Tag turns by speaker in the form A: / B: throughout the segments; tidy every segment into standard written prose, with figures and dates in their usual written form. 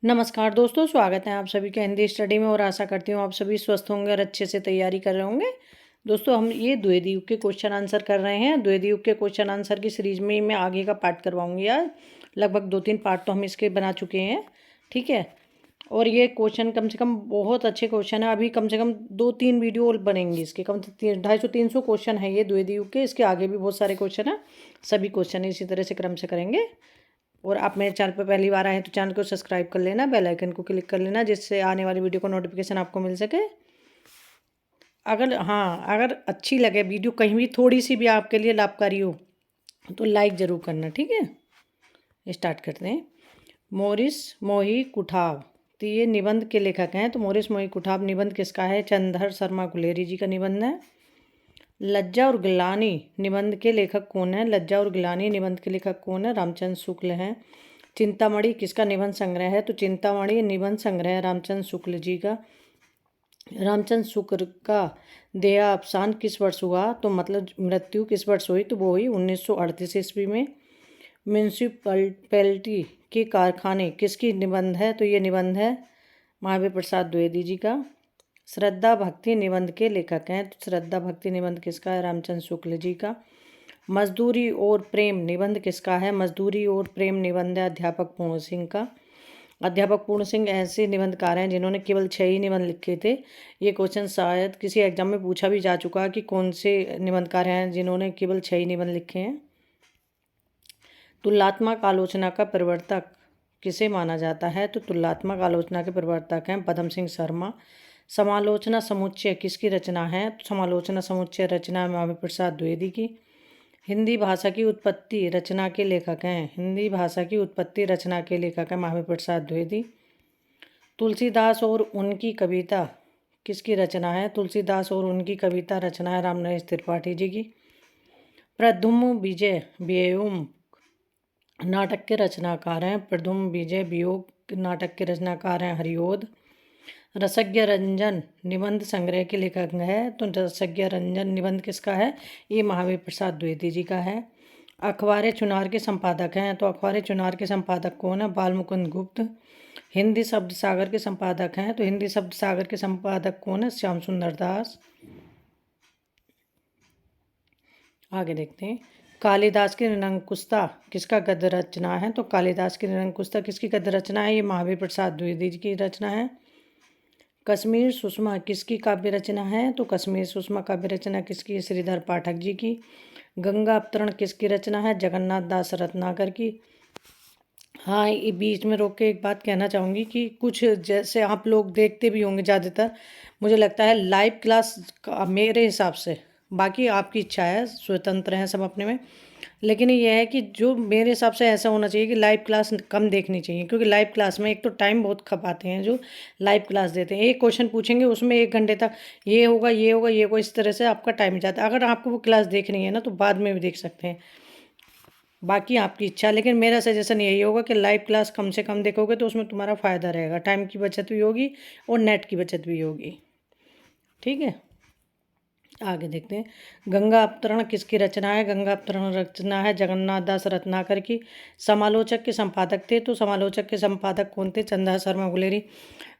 A: नमस्कार दोस्तों, स्वागत है आप सभी का हिंदी स्टडी में और आशा करती हूँ आप सभी स्वस्थ होंगे और अच्छे से तैयारी कर रहे होंगे। दोस्तों, हम ये द्विवेदी युग के क्वेश्चन आंसर कर रहे हैं। द्विवेदी युग के क्वेश्चन आंसर की सीरीज में मैं आगे का पार्ट करवाऊंगी आज। लगभग 2-3 पार्ट तो हम इसके बना चुके हैं, ठीक है। और ये क्वेश्चन कम से कम बहुत अच्छे क्वेश्चन है। अभी कम से कम 2-3 वीडियो और बनेंगी इसके, कम से 250-300 क्वेश्चन है ये द्विवेदी युग के। इसके आगे भी बहुत सारे क्वेश्चन हैं, सभी क्वेश्चन इसी तरह से क्रम से करेंगे। और आप मेरे चैनल पर पहली बार आए हैं तो चैनल को सब्सक्राइब कर लेना, बेल आइकन को क्लिक कर लेना, जिससे आने वाली वीडियो का नोटिफिकेशन आपको मिल सके। अगर अच्छी लगे वीडियो, कहीं भी थोड़ी सी भी आपके लिए लाभकारी हो तो लाइक ज़रूर करना, ठीक है। स्टार्ट करते हैं। मोरिस मोही कुठाव, तो ये निबंध के लेखक हैं। तो मोरिस मोही कुठाव निबंध किसका है? चंद्रधर शर्मा गुलेरी जी का निबंध है। लज्जा और गिलानी निबंध के लेखक कौन है? लज्जा और गिलानी निबंध के लेखक कौन है? रामचंद्र शुक्ल हैं। चिंतामणि किसका निबंध संग्रह है? तो चिंतामणि निबंध संग्रह है रामचंद्र शुक्ल जी का। रामचंद्र शुक्ल का देहावसान किस वर्ष हुआ? तो मतलब मृत्यु किस वर्ष हुई? तो वो हुई 1938 ईस्वी में। म्यूनसिपैलिटी के कारखाने किसकी निबंध है? तो ये निबंध है महावीर प्रसाद द्विवेदी जी का। श्रद्धा भक्ति निबंध के लेखक हैं। तो श्रद्धा भक्ति निबंध किसका है? रामचंद्र शुक्ल जी का। मजदूरी और प्रेम निबंध किसका है? मजदूरी और प्रेम निबंध है अध्यापक पूर्ण सिंह का। अध्यापक पूर्ण सिंह ऐसे निबंधकार हैं जिन्होंने केवल 6 ही निबंध लिखे थे। ये क्वेश्चन शायद किसी एग्जाम में पूछा भी जा चुका है कि कौन से निबंधकार हैं जिन्होंने केवल 6 ही निबंध लिखे हैं। तुलनात्मक आलोचना का प्रवर्तक किसे माना जाता है? तो तुलनात्मक आलोचना के प्रवर्तक हैं पद्म सिंह शर्मा। समालोचना समुच्चय किसकी रचना है? तो समालोचना समुच्चय रचना है महावीर प्रसाद द्विवेदी की। हिंदी भाषा की उत्पत्ति रचना के लेखक हैं। हिंदी भाषा की उत्पत्ति रचना के लेखक हैं महावीर प्रसाद द्विवेदी। तुलसीदास और उनकी कविता किसकी रचना है? तुलसीदास और उनकी कविता रचना है रामनरेश त्रिपाठी जी की। प्रद्युम्न विजय वियोग नाटक के रचनाकार हैं। प्रद्युम्न विजय वियोग नाटक के रचनाकार हैं हरिओद। रसज्ञ रंजन निबंध संग्रह के लेखक है। तो रसज्ञ रंजन निबंध किसका है? ये महावीर प्रसाद द्विवेदी जी का है। अखबार चुनार के संपादक हैं। तो अखबार चुनार के संपादक कौन है? बालमुकुंद गुप्त। हिंदी शब्द सागर के संपादक हैं। तो हिंदी शब्द सागर के संपादक कौन है? श्याम सुंदर दास। आगे देखते हैं। कालिदास की निरंकुशता किसका गद्य रचना है? तो कालिदास की निरंकुशता किसकी गद्य रचना है? ये महावीर प्रसाद द्विवेदी जी की रचना है। कश्मीर सुषमा किसकी काव्य रचना है? तो कश्मीर सुषमा काव्य रचना किसकी है? श्रीधर पाठक जी की। गंगा अवतरण किसकी रचना है? जगन्नाथ दास रत्नाकर की। हाँ, ये बीच में रोक के एक बात कहना चाहूँगी कि कुछ जैसे आप लोग देखते भी होंगे ज़्यादातर, मुझे लगता है लाइव क्लास का मेरे हिसाब से, बाकी आपकी इच्छा है, स्वतंत्र हैं सब अपने में, लेकिन ये है कि जो मेरे हिसाब से ऐसा होना चाहिए कि लाइव क्लास कम देखनी चाहिए। क्योंकि लाइव क्लास में एक तो टाइम बहुत खपाते हैं जो लाइव क्लास देते हैं। एक क्वेश्चन पूछेंगे उसमें 1 घंटे तक ये होगा ये होगा ये होगा, इस तरह से आपका टाइम जाता है। अगर आपको वो क्लास देखनी है ना तो बाद में भी देख सकते हैं, बाकी आपकी इच्छा। लेकिन मेरा सजेशन यही होगा कि लाइव क्लास कम से कम देखोगे तो उसमें तुम्हारा फ़ायदा रहेगा, टाइम की बचत भी होगी और नेट की बचत भी होगी, ठीक है। आगे देखते हैं। गंगा अवतरण किसकी रचना है? गंगा अवतरण रचना है जगन्नाथ दास रत्नाकर की। समालोचक के संपादक थे, तो समालोचक के संपादक कौन थे? चंद्रधर शर्मा गुलेरी।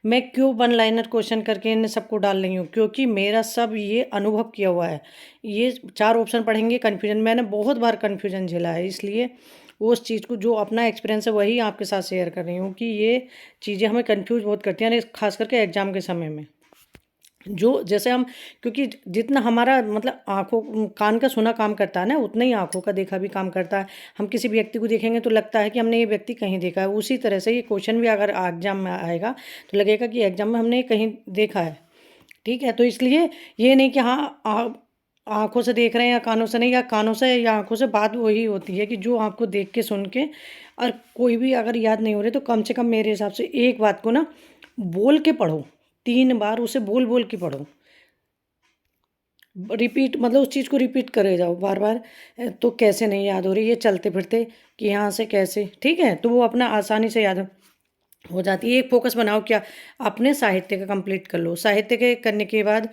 A: मैं क्यों 1 लाइनर क्वेश्चन करके इन सबको डाल रही हूँ? क्योंकि मेरा सब ये अनुभव किया हुआ है। ये 4 ऑप्शन पढ़ेंगे कन्फ्यूजन, मैंने बहुत बार कन्फ्यूजन झेला है, इसलिए उस चीज़ को जो अपना एक्सपीरियंस है वही आपके साथ शेयर कर रही हूँ कि ये चीज़ें हमें कन्फ्यूज बहुत करती हैं, खास करके एग्जाम के समय में। जो जैसे हम, क्योंकि जितना हमारा मतलब आँखों कान का सुना काम करता है ना, उतना ही आँखों का देखा भी काम करता है। हम किसी व्यक्ति को देखेंगे तो लगता है कि हमने ये व्यक्ति कहीं देखा है। उसी तरह से ये क्वेश्चन भी अगर एग्जाम में आएगा तो लगेगा कि एग्जाम में हमने ये कहीं देखा है, ठीक है। तो इसलिए ये नहीं कि हाँ आप आँखों से देख रहे हैं या कानों से नहीं, या कानों से या आँखों से, बात वही होती है कि जो आपको देख के सुन के, और कोई भी अगर याद नहीं हो रही तो कम से कम मेरे हिसाब से एक बात को ना बोल के पढ़ो, 3 बार उसे बोल बोल के पढ़ो, रिपीट, मतलब उस चीज़ को रिपीट करे जाओ बार बार। तो कैसे नहीं याद हो रही, ये चलते फिरते कि यहाँ से कैसे, ठीक है, तो वो अपना आसानी से याद हो जाती है। एक फोकस बनाओ, क्या अपने साहित्य का कंप्लीट कर लो। साहित्य के करने के बाद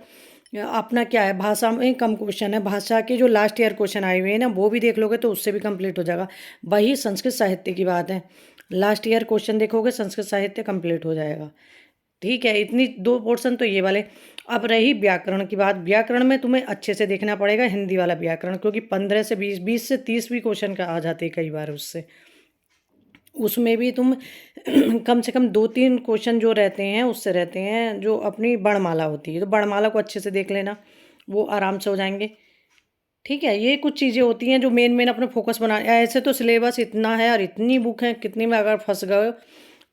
A: अपना क्या है, भाषा में कम क्वेश्चन है, भाषा के जो लास्ट ईयर क्वेश्चन आए हुए हैं ना वो भी देख लोगे तो उससे भी कंप्लीट हो जाएगा। वही संस्कृत साहित्य की बात है। लास्ट ईयर क्वेश्चन देखोगे संस्कृत साहित्य कंप्लीट हो जाएगा। ठीक है, इतनी 2 पोर्शन तो ये वाले। अब रही व्याकरण की बात, व्याकरण में तुम्हें अच्छे से देखना पड़ेगा हिंदी वाला व्याकरण, क्योंकि 15 से 20, 20 से 30 भी क्वेश्चन का आ जाते हैं कई बार उससे। उसमें भी तुम कम से कम 2-3 क्वेश्चन जो रहते हैं उससे रहते हैं, जो अपनी वर्णमाला होती है, तो वर्णमाला को अच्छे से देख लेना, वो आराम से हो जाएँगे। ठीक है, ये कुछ चीज़ें होती हैं जो मेन अपना फ़ोकस बना, ऐसे तो सिलेबस इतना है और इतनी बुक है, कितनी में अगर फँस गए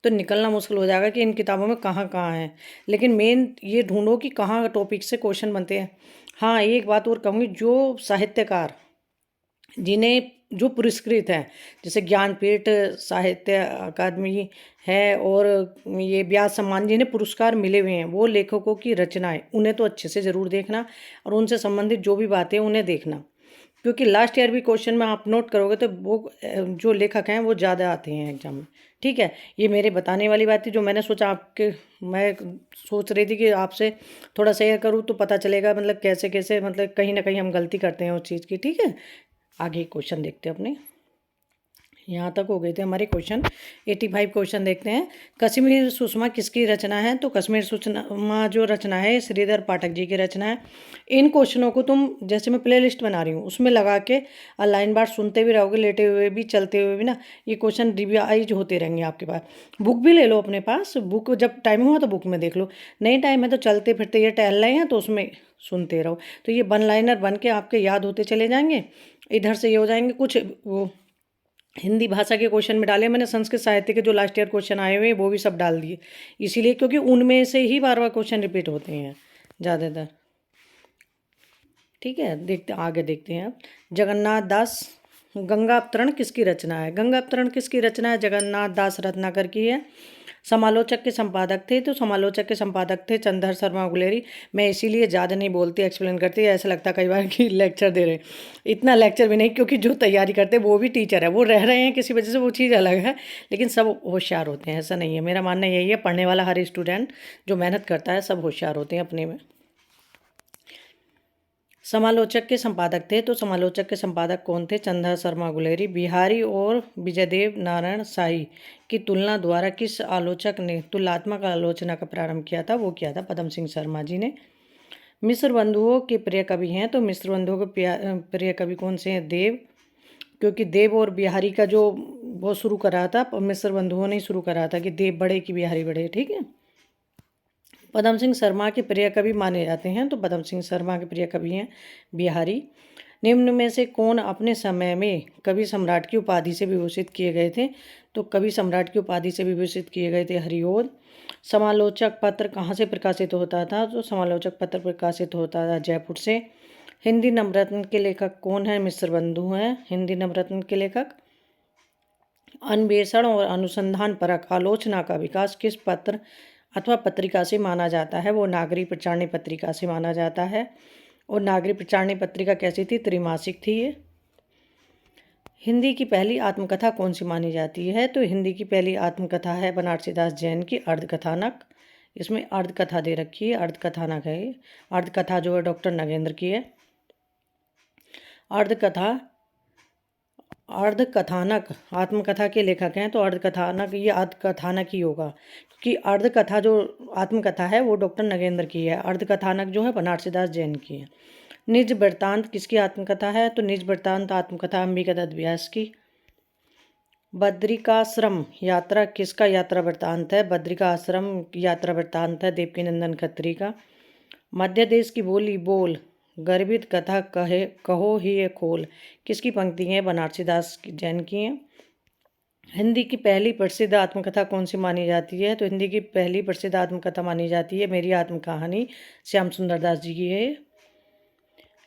A: तो निकलना मुश्किल हो जाएगा कि इन किताबों में कहाँ-कहाँ है। लेकिन मेन ये ढूँढो कि कहाँ टॉपिक से क्वेश्चन बनते हैं। हाँ, एक बात और कहूँगी, जो साहित्यकार जिन्हें जो पुरस्कृत हैं, जैसे ज्ञानपीठ साहित्य अकादमी है और ये व्यास सम्मान, जिन्हें पुरस्कार मिले हुए हैं, वो लेखकों की रचनाएँ, उन्हें तो अच्छे से ज़रूर देखना और उनसे संबंधित जो भी बातें हैं उन्हें देखना। क्योंकि लास्ट ईयर भी क्वेश्चन में आप नोट करोगे तो वो जो लेखक हैं वो ज़्यादा आते हैं एग्जाम में। ठीक है, ये मेरे बताने वाली बात थी जो मैंने सोचा आपके, मैं सोच रही थी कि आपसे थोड़ा शेयर करूँ तो पता चलेगा, मतलब कैसे कैसे, मतलब कहीं ना कहीं हम गलती करते हैं उस चीज़ की। ठीक है, आगे क्वेश्चन देखते हैं अपने। यहाँ तक हो गए थे हमारे क्वेश्चन। 85 क्वेश्चन देखते हैं। कश्मीर सुषमा किसकी रचना है? तो कश्मीर सुषमा जो रचना है श्रीधर पाठक जी की रचना है। इन क्वेश्चनों को तुम, जैसे मैं प्ले लिस्ट बना रही हूँ उसमें लगा के लाइन बार सुनते भी रहोगे, लेटे हुए भी चलते हुए भी ना, ये क्वेश्चन रिवाइज होते रहेंगे आपके पास। बुक भी ले लो अपने पास, बुक जब टाइम हुआ तो बुक में देख लो, नहीं टाइम है तो चलते फिरते ये टहल रहे हैं तो उसमें सुनते रहो, तो ये वन लाइनर बन के आपके याद होते चले जाएंगे। इधर से ये हो जाएंगे कुछ वो हिंदी भाषा के क्वेश्चन में डाले मैंने, संस्कृत साहित्य के जो लास्ट ईयर क्वेश्चन आए हुए हैं वो भी सब डाल दिए, इसीलिए क्योंकि उनमें से ही बार बार क्वेश्चन रिपीट होते हैं ज़्यादातर। ठीक है, देखते आगे देखते हैं अब। जगन्नाथ दास, गंगा अवतरण किसकी रचना है? गंगा अवतरण किसकी रचना है? जगन्नाथ दास रत्नाकर की है। समालोचक के संपादक थे, तो समालोचक के संपादक थे चंद्रधर शर्मा गुलेरी। मैं इसीलिए ज़्यादा नहीं बोलती, एक्सप्लेन करती, ऐसा लगता कई बार कि लेक्चर दे रहे हैं। इतना लेक्चर भी नहीं, क्योंकि जो तैयारी करते हैं वो भी टीचर है, वो रह रहे हैं किसी वजह से, वो चीज़ अलग है, लेकिन सब होशियार होते हैं, ऐसा नहीं है। मेरा मानना यही है, पढ़ने वाला हर स्टूडेंट जो मेहनत करता है सब होशियार होते हैं अपने में। समालोचक के संपादक थे, तो समालोचक के संपादक कौन थे? चंद्रधर शर्मा गुलेरी। बिहारी और विजयदेव नारायण शाही की तुलना द्वारा किस आलोचक ने तुलनात्मक आलोचना का प्रारंभ किया था? वो किया था पदम सिंह शर्मा जी ने। मिश्र बंधुओं के प्रिय कवि हैं, तो मिश्र बंधुओं के प्रिय कवि कौन से हैं? देव, क्योंकि देव और बिहारी का जो वो शुरू करा था, मिश्र बंधुओं ने शुरू करा था कि देव बढ़े कि बिहारी बढ़े। ठीक है, पदम सिंह शर्मा के प्रिय कवि माने जाते हैं, तो पदम सिंह शर्मा के प्रिय कवि हैं बिहारी। निम्न में से कौन अपने समय में कवि सम्राट की उपाधि से विभूषित किए गए थे? तो कवि सम्राट की उपाधि से विभूषित किए गए थे हरिओद। समालोचक पत्र कहाँ से प्रकाशित होता था? तो समालोचक पत्र प्रकाशित होता था जयपुर से। हिंदी नवरत्न के लेखक कौन है? मिश्र बंधु हैं हिंदी नवरत्न के लेखक। अन्वेषण और अनुसंधान परक आलोचना का विकास किस पत्र अथवा पत्रिका से माना जाता है? वो नागरिक प्रचारणी पत्रिका से माना जाता है। और नागरिक प्रचारणी पत्रिका कैसी थी? त्रैमासिक थी ये। हिंदी की पहली आत्मकथा कौन सी मानी जाती है? तो हिंदी की पहली आत्मकथा है बनारसी दास जैन की अर्धकथानक। इसमें अर्धकथा दे रखी है, अर्धकथानक है ये। अर्धकथा जो है डॉक्टर नगेंद्र की है। अर्धकथा, अर्धकथानक आत्मकथा के लेखक हैं, तो अर्धकथानक ये अर्धकथानक ही होगा, क्योंकि अर्धकथा जो आत्मकथा है वो डॉक्टर नगेंद्र की है, अर्धकथानक जो है बनारसी दास जैन की है। निज वृत्तांत किसकी आत्मकथा है? तो निज वृत्तांत आत्मकथा अंबिका दत्त व्यास की। बद्रिकाश्रम यात्रा किसका यात्रा वृत्तांत है? बद्रिकाश्रम यात्रा वृत्तांत है देवकीनंदन खत्री का। मध्य देश की बोली बोल, गर्भित कथा कहे कहो ही ये खोल किसकी पंक्ति है? बनारसी दास जैन की हैं। हिंदी की पहली प्रसिद्ध आत्मकथा कौन सी मानी जाती है? तो हिंदी की पहली प्रसिद्ध आत्मकथा मानी जाती है मेरी आत्मकहानी, श्याम सुंदर दास जी की है।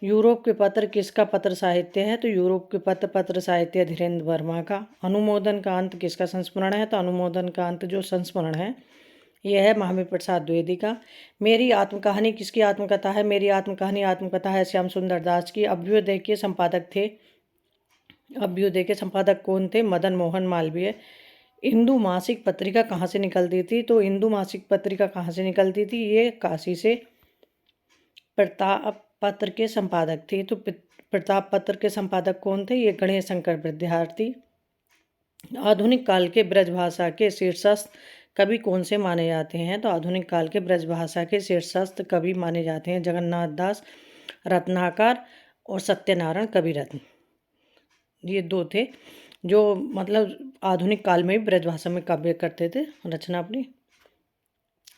A: यूरोप के पत्र किसका पत्र साहित्य है? तो यूरोप के पत्र पत्र साहित्य धीरेन्द्र वर्मा का। अनुमोदन का अंत किसका संस्मरण है? तो अनुमोदन का अंत जो संस्मरण है यह है महावीर प्रसाद द्विवेदी का। मेरी आत्मकहानी किसकी आत्मकथा है? मेरी आत्मकहानी आत्मकथा है श्याम सुंदर दास की। अभ्युदय के संपादक थे, अभ्युदय के संपादक कौन थे? मदन मोहन मालवीय। इंदु मासिक पत्रिका कहाँ से निकलती थी? तो इंदु मासिक पत्रिका कहाँ से निकलती थी? ये काशी से। प्रताप पत्र के संपादक थे, तो प्रताप पत्र के संपादक कौन थे? ये गणेश शंकर विद्यार्थी। आधुनिक काल के ब्रजभाषा के शीर्षस्थ कवि कौन से माने जाते हैं? तो आधुनिक काल के ब्रजभाषा के शीर्षस्थ कवि माने जाते हैं जगन्नाथ दास, रत्नाकर और सत्यनारायण कविरत्न। ये 2 थे जो मतलब आधुनिक काल में भी ब्रजभाषा में काव्य करते थे रचना अपनी।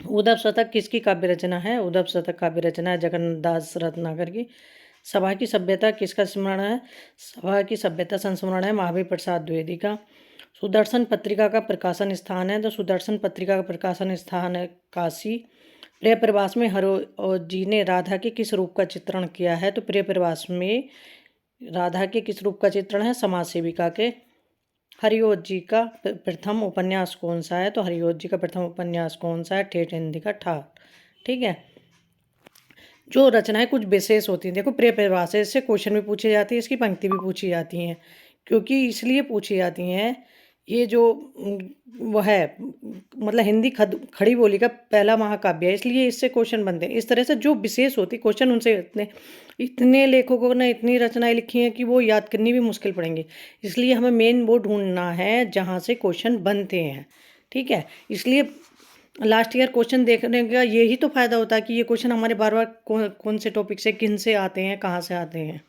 A: उद्धव शतक किसकी काव्य रचना है? उद्धव शतक काव्य रचना है जगन्नाथ दास रत्नाकर की। सभा की सभ्यता किसका स्मरण है? सभा की सभ्यता संस्मरण है महावीर प्रसाद द्विवेदी का। सुदर्शन पत्रिका का प्रकाशन स्थान है, तो सुदर्शन पत्रिका का प्रकाशन स्थान है काशी। प्रिय प्रवास में हरिओ जी ने राधा के किस रूप का चित्रण किया है? तो प्रिय प्रवास में राधा के किस रूप का चित्रण है? समाज सेविका के। हरिओत जी का प्रथम उपन्यास कौन सा है? तो हरिओत जी का प्रथम उपन्यास कौन सा है? ठेठ हिंदी का ठाठ। ठीक है। जो रचनाएं कुछ विशेष होती हैं, देखो प्रिय प्रवास है, इससे क्वेश्चन भी पूछे जाते हैं, इसकी पंक्ति भी पूछी जाती हैं, क्योंकि इसलिए पूछी जाती हैं ये जो वो है मतलब हिंदी खड़ी बोली का पहला महाकाव्य है, इसलिए इससे क्वेश्चन बनते हैं। इस तरह से जो विशेष होती क्वेश्चन उनसे इतने इतने लेखकों ने इतनी रचनाएं लिखी हैं कि वो याद करनी भी मुश्किल पड़ेंगी, इसलिए हमें मेन वो ढूंढना है जहाँ से क्वेश्चन बनते हैं। ठीक है, इसलिए लास्ट ईयर क्वेश्चन देखने का यही तो फ़ायदा होता है कि ये क्वेश्चन हमारे बार बार कौन से टॉपिक से किन से आते हैं, कहाँ से आते हैं।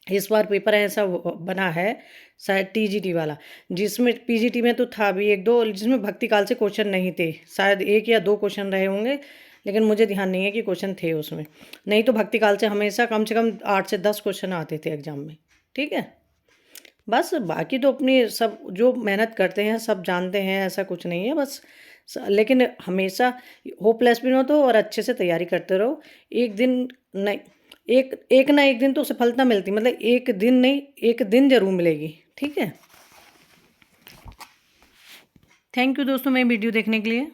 A: इस बार पेपर ऐसा बना है शायद टीजीटी वाला, जिसमें पीजीटी में तो था भी 1-2, जिसमें भक्ति काल से क्वेश्चन नहीं थे, शायद 1 या 2 क्वेश्चन रहे होंगे, लेकिन मुझे ध्यान नहीं है कि क्वेश्चन थे उसमें। नहीं तो भक्ति काल से हमेशा कम से कम 8 से 10 क्वेश्चन आते थे एग्जाम में। ठीक है, बस बाकी तो अपनी सब जो मेहनत करते हैं सब जानते हैं, ऐसा कुछ नहीं है बस। लेकिन हमेशा होपलेस भी मत हो और अच्छे से तैयारी करते रहो। एक दिन नहीं, एक ना एक दिन तो सफलता मिलती, मतलब एक दिन नहीं, एक दिन जरूर मिलेगी। ठीक है, थैंक यू दोस्तों मेरी वीडियो देखने के लिए।